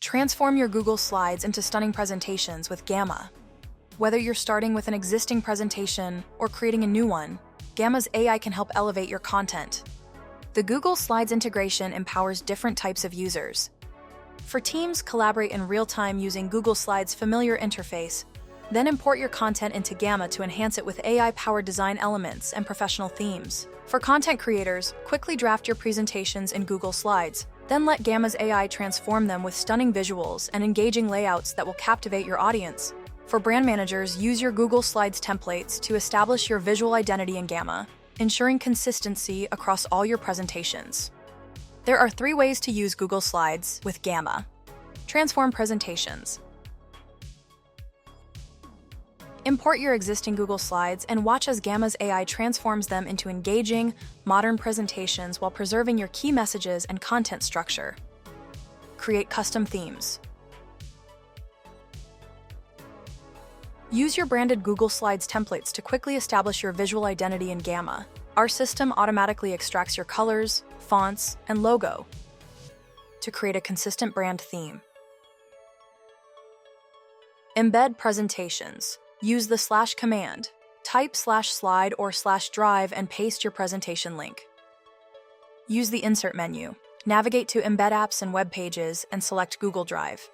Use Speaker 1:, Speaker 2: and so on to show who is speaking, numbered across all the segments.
Speaker 1: Transform your Google Slides into stunning presentations with Gamma. Whether you're starting with an existing presentation or creating a new one, Gamma's AI can help elevate your content. The Google Slides integration empowers different types of users. For teams, collaborate in real time using Google Slides' familiar interface, then import your content into Gamma to enhance it with AI-powered design elements and professional themes. For content creators, quickly draft your presentations in Google Slides, then let Gamma's AI transform them with stunning visuals and engaging layouts that will captivate your audience. For brand managers, use your Google Slides templates to establish your visual identity in Gamma, ensuring consistency across all your presentations. There are 3 ways to use Google Slides with Gamma. Transform presentations. Import your existing Google Slides and watch as Gamma's AI transforms them into engaging, modern presentations while preserving your key messages and content structure. Create custom themes. Use your branded Google Slides templates to quickly establish your visual identity in Gamma. Our system automatically extracts your colors, fonts, and logo to create a consistent brand theme. Embed presentations. Use the / command. Type /slide or /drive and paste your presentation link. Use the Insert menu. Navigate to Embed Apps and Web Pages and select Google Drive.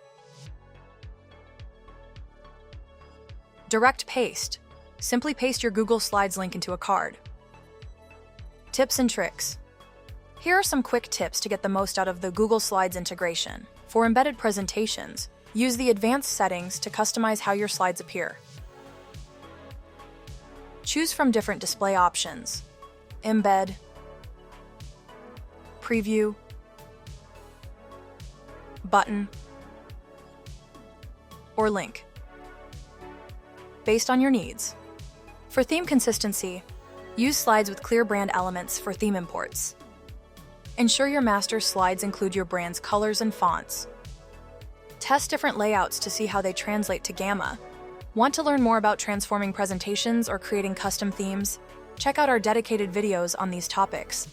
Speaker 1: Direct paste. Simply paste your Google Slides link into a card. Tips and tricks. Here are some quick tips to get the most out of the Google Slides integration. For embedded presentations, use the advanced settings to customize how your slides appear. Choose from different display options: Embed, Preview, Button, or Link, based on your needs. For theme consistency, use slides with clear brand elements for theme imports. Ensure your master slides include your brand's colors and fonts. Test different layouts to see how they translate to Gamma. Want to learn more about transforming presentations or creating custom themes? Check out our dedicated videos on these topics.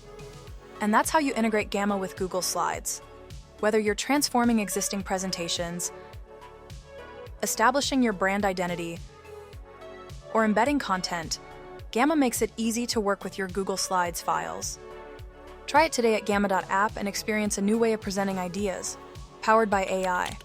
Speaker 1: And that's how you integrate Gamma with Google Slides. Whether you're transforming existing presentations, establishing your brand identity, or embedding content, Gamma makes it easy to work with your Google Slides files. Try it today at gamma.app and experience a new way of presenting ideas, powered by AI.